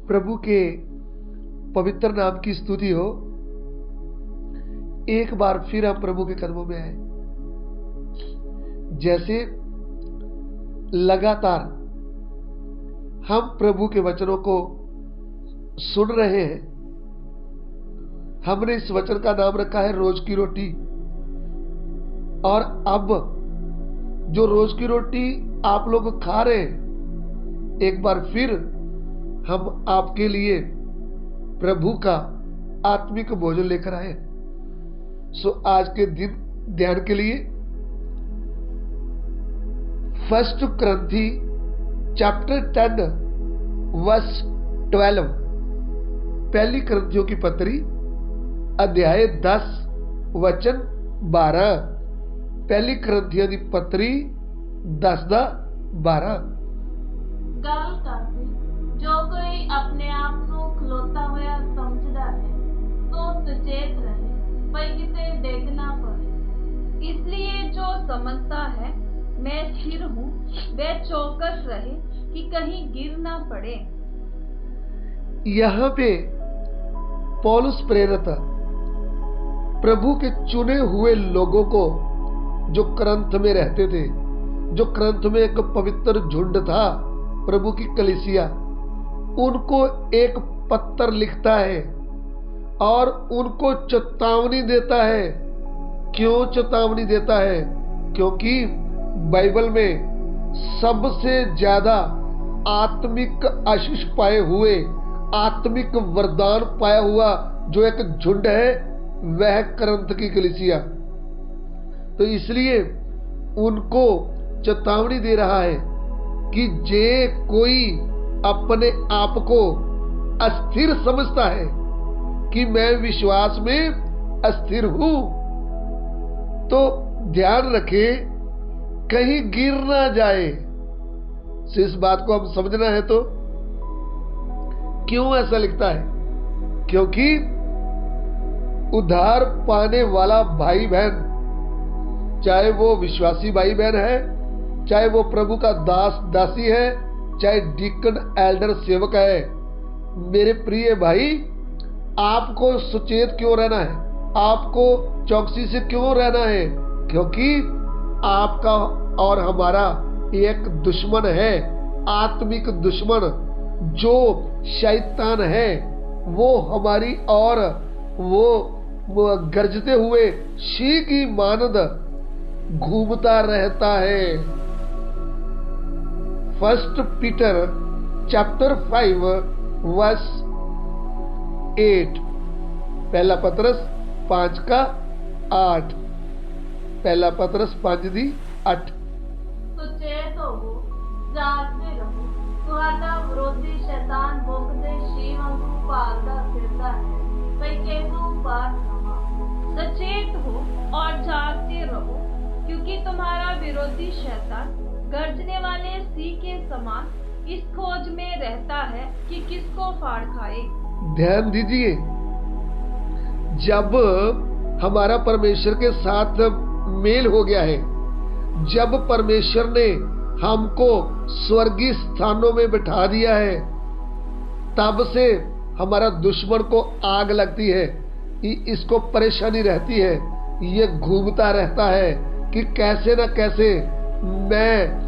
प्रभु के पवित्र नाम की स्तुति हो। एक बार फिर हम प्रभु के कदमों में आए। जैसे लगातार हम प्रभु के वचनों को सुन रहे हैं, हमने इस वचन का नाम रखा है रोज की रोटी। और अब जो रोज की रोटी आप लोग खा रहे हैं, एक बार फिर हम आपके लिए प्रभु का आत्मिक भोजन लेकर आए। सो आज के दिन ध्यान के लिए फर्स्ट क्रंथी चैप्टर 10 वर्स 12, पहली क्रंथियों की पत्री अध्याय 10 वचन 12। पहली क्रंथियों की पत्री 10-12। गल करके जो कोई अपने आप को खलोता हुआ समझदा है तो सचेत रहे, पर किसे डिग ना पड़े। इसलिए जो समझता है मैं स्थिर हूँ, वह चौकस रहे कि कहीं गिर ना पड़े। यहाँ पे पौलुस प्रेरित प्रभु के चुने हुए लोगों को, जो करंथ में रहते थे, जो करंथ में एक पवित्र झुंड था, प्रभु की कलीसिया, उनको एक पत्र लिखता है और उनको चेतावनी देता है। क्यों चेतावनी देता है? क्योंकि बाइबल में सबसे ज्यादा आत्मिक आशीष पाए हुए, आत्मिक वरदान पाया हुआ जो एक झुंड है, वह करंथ की कलीसिया। तो इसलिए उनको चेतावनी दे रहा है कि जे कोई अपने आप को अस्थिर समझता है कि मैं विश्वास में अस्थिर हूं, तो ध्यान रखे कहीं गिर ना जाए। इस बात को हम समझना है। तो क्यों ऐसा लिखता है? क्योंकि उद्धार पाने वाला भाई बहन, चाहे वो विश्वासी भाई बहन है, चाहे वो प्रभु का दास दासी है, चाहे डीकन एल्डर सेवक है, मेरे प्रिय भाई, आपको सचेत क्यों रहना है? आपको चौकसी से क्यों रहना है? क्योंकि आपका और हमारा एक दुश्मन है, आत्मिक दुश्मन, जो शैतान है। वो हमारी और वो गरजते हुए शी की मानद घूमता रहता है। फर्स्ट पीटर चैप्टर 5 वर्स 8, पहला पत्रस 5:8, पहला पत्रस 5:8। सुचेत होवो, जागते रहो, तुहाडा विरोधी शैतान भौंकदे शींह वांगू भागदा फिरदा है, पर किहू पार ना। सचेत हो और जागते रहो, क्योंकि तुम्हारा विरोधी शैतान गर्जने वाले सिंह के समान इस खोज में रहता है कि किसको फाड़ खाए। ध्यान दीजिए, जब हमारा परमेश्वर के साथ मेल हो गया है, जब परमेश्वर ने हमको स्वर्गीय स्थानों में बिठा दिया है, तब से हमारा दुश्मन को आग लगती है, इसको परेशानी रहती है, ये घूमता रहता है कि कैसे न कैसे मैं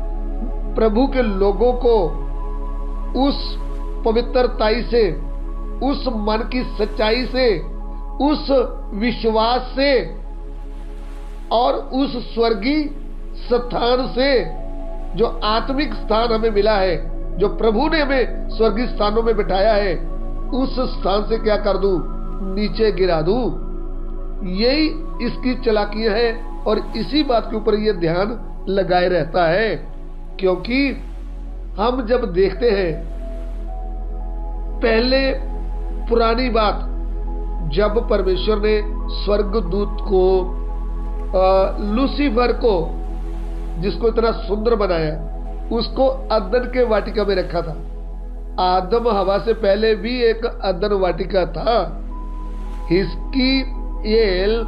प्रभु के लोगों को उस पवित्रताई से, उस मन की सच्चाई से, उस विश्वास से और उस स्वर्गीय स्थान से, जो आत्मिक स्थान हमें मिला है, जो प्रभु ने हमें स्वर्गीय स्थानों में बिठाया है, उस स्थान से क्या कर दूं? नीचे गिरा दूं। यही इसकी चालाकियां हैं और इसी बात के ऊपर ये ध्यान लगाए रहता है। क्योंकि हम जब देखते हैं पहले पुरानी बात, जब परमेश्वर ने स्वर्गदूत को, लूसीफर को, जिसको इतना सुंदर बनाया, उसको अदन के वाटिका में रखा था। आदम हवा से पहले भी एक अदन वाटिका था। हिजकियेल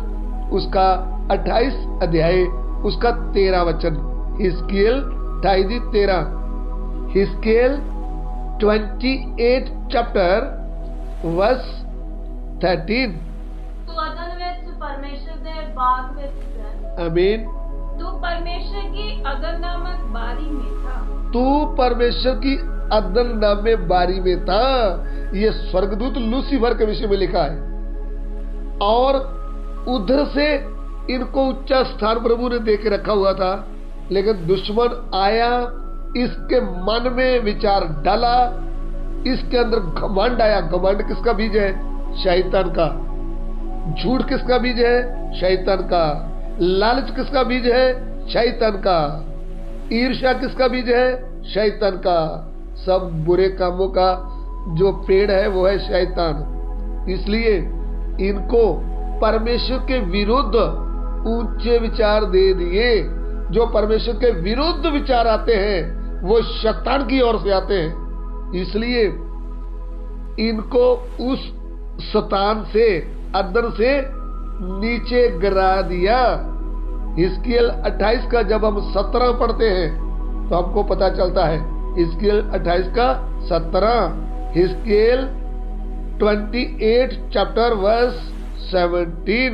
उसका 28 अध्याय उसका 13 वचन, हिजकियेल 28:13। हिजकियेल 28 ਚੈਪਟਰ verse 13। ਤੂੰ ਅਦਨ ਵਿੱਚ ਪਰਮੇਸ਼ਰ ਦੇ ਬਾਗ ਵਿੱਚ ਹੈ। आमीन। तू परमेश्वर की अदन नामक बारी में था। तू परमेश्वर की अदन नामे बारी में था। ये स्वर्गदूत लूसीफर के विषय में लिखा है। और उधर से इनको उच्च स्थान प्रभु ने दे के रखा हुआ था, लेकिन दुश्मन आया, इसके मन में विचार डाला, इसके अंदर घमंड आया। घमंड किसका बीज है? शैतान का। झूठ किसका बीज है? शैतान का। लालच किसका बीज है? शैतान का। ईर्ष्या किसका बीज है? शैतान का। सब बुरे कामों का जो पेड़ है वो है शैतान। इसलिए इनको परमेश्वर के विरुद्ध ऊंचे विचार दे दिए। जो परमेश्वर के विरुद्ध विचार आते हैं वो शैतान की ओर से आते हैं। इसलिए इनको उस शैतान से, अदन से नीचे गिरा दिया। हिजकिय्याल 28 का जब हम 17 पढ़ते हैं तो हमको पता चलता है। हिजकिय्याल 28 का 17, हिजकिय्याल 28 चैप्टर वर्स 17।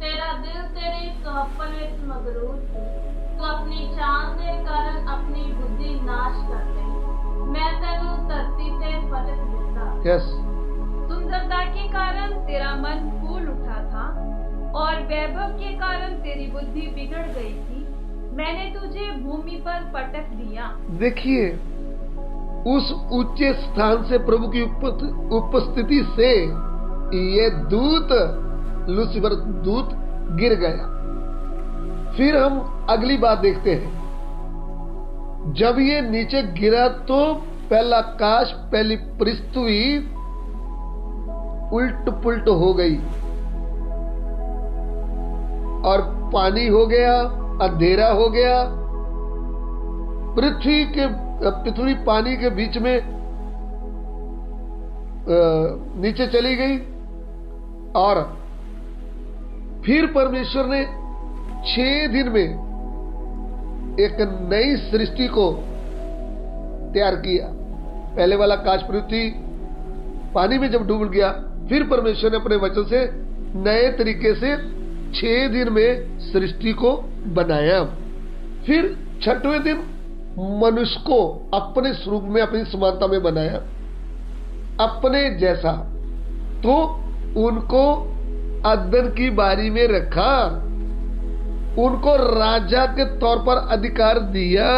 तेरा दिल तेरी सुहप्पन विच मगरूर थी। तू अपनी चाल दे कारण अपनी बुद्धि नाश कर गई। मैं तेनू धरती ते पटक दिता। यस। सुंदरता के कारण तेरा मन फूल उठा था और वैभव के कारण तेरी बुद्धि बिगड़ गई थी। मैंने तुझे भूमि पर पटक दिया। देखिए, उस ऊंचे स्थान से, प्रभु की उपस्थिति से ये दूत, लूसीफर दूत गिर गया। फिर हम अगली बात देखते हैं। जब ये नीचे गिरा तो पहला आकाश, पहली पृथ्वी उल्ट पुल्ट हो गई और पानी हो गया, अंधेरा हो गया। पृथ्वी पानी के बीच में नीचे चली गई। और फिर परमेश्वर ने 6 दिन में एक नई सृष्टि को तैयार किया। पहले वाला आकाश, पृथ्वी पानी में जब डूब गया, फिर परमेश्वर ने अपने वचन से नए तरीके से 6 दिन में सृष्टि को बनाया। फिर 6वें दिन मनुष्य को अपने स्वरूप में, अपनी समानता में बनाया, अपने जैसा। तो उनको अदन की बारी में रखा, उनको राजा के तौर पर अधिकार दिया।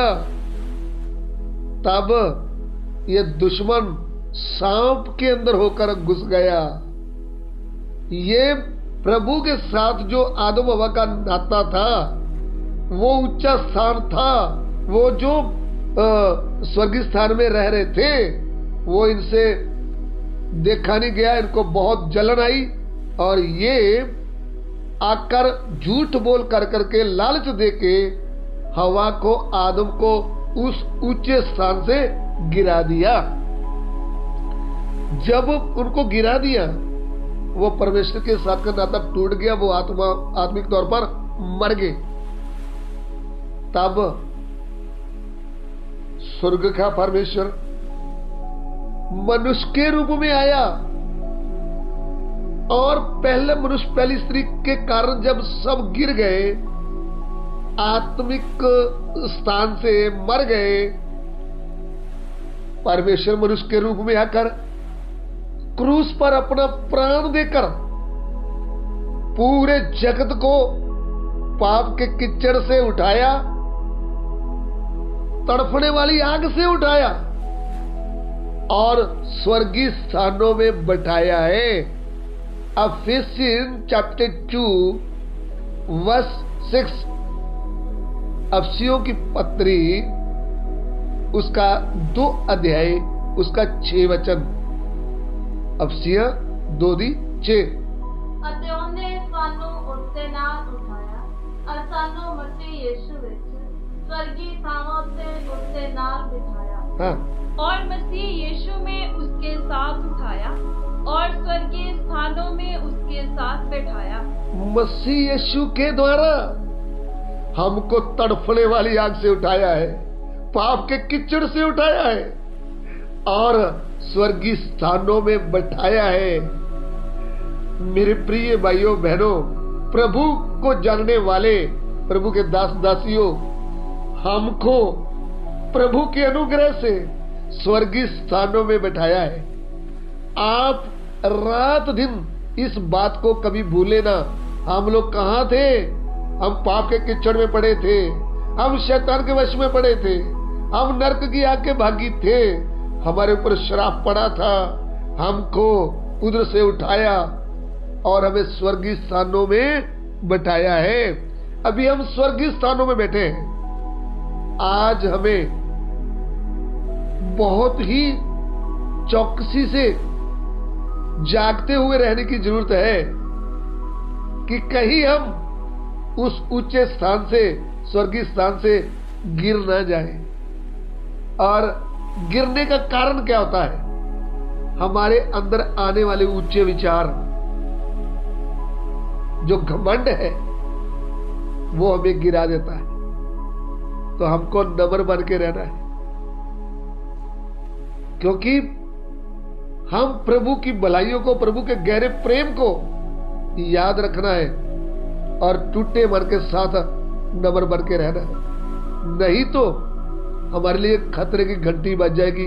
तब ये दुश्मन सांप के अंदर होकर घुस गया। ये प्रभु के साथ जो आदम हवा का नाता था, वो ऊंचा स्थान था, वो जो स्वर्गीय स्थान में रह रहे थे, वो इनसे देखा नहीं गया। इनको बहुत जलन आई और ये आकर झूठ बोल कर करके, लालच देके हवा को, आदम को उस ऊंचे स्थान से गिरा दिया। जब उनको गिरा दिया, वो परमेश्वर के साथ का नाता टूट गया। वो आत्मिक तौर पर मर गए। तब स्वर्ग का परमेश्वर मनुष्य के रूप में आया और पहले मनुष्य, पहली स्त्री के कारण जब सब गिर गए, आत्मिक स्थान से मर गए, परमेश्वर मनुष्य के रूप में आकर क्रूस पर अपना प्राण देकर पूरे जगत को पाप के कीचड़ से उठाया, तड़फने वाली आग से उठाया और स्वर्गीय स्थानों में बैठाया है। इफिसियंस चैप्टर 2 वर्स 6, अफसियों की पत्री उसका 2 अध्याय उसका 6 वचन। अफसिया 2:6। ਅਤੇ ਉਹਨੇ ਸਾਨੂੰ ਉਸਦੇ ਨਾਲ ਉਠਾਇਆ ਅਤੇ ਸਾਨੂੰ ਮਸੀਹ ਯीशु ਵਿੱਚ स्वर्गीय स्थानों से उसके नाल बिठाया। हाँ। और मसीह यीशु में उसके साथ उठाया और स्वर्गीय स्थानों में उसके साथ बैठाया। मसीह यीशु के द्वारा हमको तड़फने वाली आग से उठाया है, पाप के कीचड़ से उठाया है, और स्वर्गीय स्थानों में बैठाया है। मेरे प्रिय भाइयों बहनों, प्रभु को जानने वाले प्रभु के दास दासियों, हमको प्रभु के अनुग्रह से स्वर्गीय स्थानों में बैठाया है। आप रात दिन इस बात को कभी भूले ना। हम लोग कहां थे? हम पाप के कीचड़ में पड़े थे, हम शैतान के वश में पड़े थे, हम नरक की आग के भागी थे, हमारे ऊपर श्राप पड़ा था। हमको उधर से उठाया और हमें स्वर्गीय स्थानों में बैठाया है। अभी हम स्वर्गीय स्थानों में बैठे हैं। आज हमें बहुत ही चौकसी से जागते हुए रहने की जरूरत है कि कहीं हम उस ऊंचे स्थान से, स्वर्गीय स्थान से गिर ना जाए। और गिरने का कारण क्या होता है? हमारे अंदर आने वाले ऊंचे विचार, जो घमंड है, वो हमें गिरा देता है। तो हमको नम्र बन के रहना है, क्योंकि हम प्रभु की भलाइयों को, प्रभु के गहरे प्रेम को याद रखना है और टूटे मन के साथ नम्र बन के रहना है। नहीं तो हमारे लिए खतरे की घंटी बज जाएगी,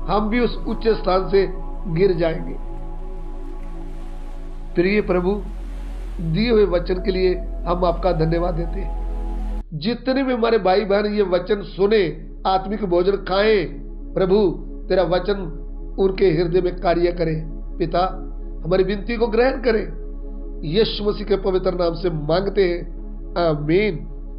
हम भी उस उच्च स्थान से गिर जाएंगे। प्रिय प्रभु, दिए हुए वचन के लिए हम आपका धन्यवाद देते हैं। जितने भी हमारे भाई बहन ये वचन सुने, आत्मिक भोजन खाएं, प्रभु तेरा वचन उनके हृदय में कार्य करे। पिता, हमारी विनती को ग्रहण करें। यीशु मसीह के पवित्र नाम से मांगते हैं, आमीन।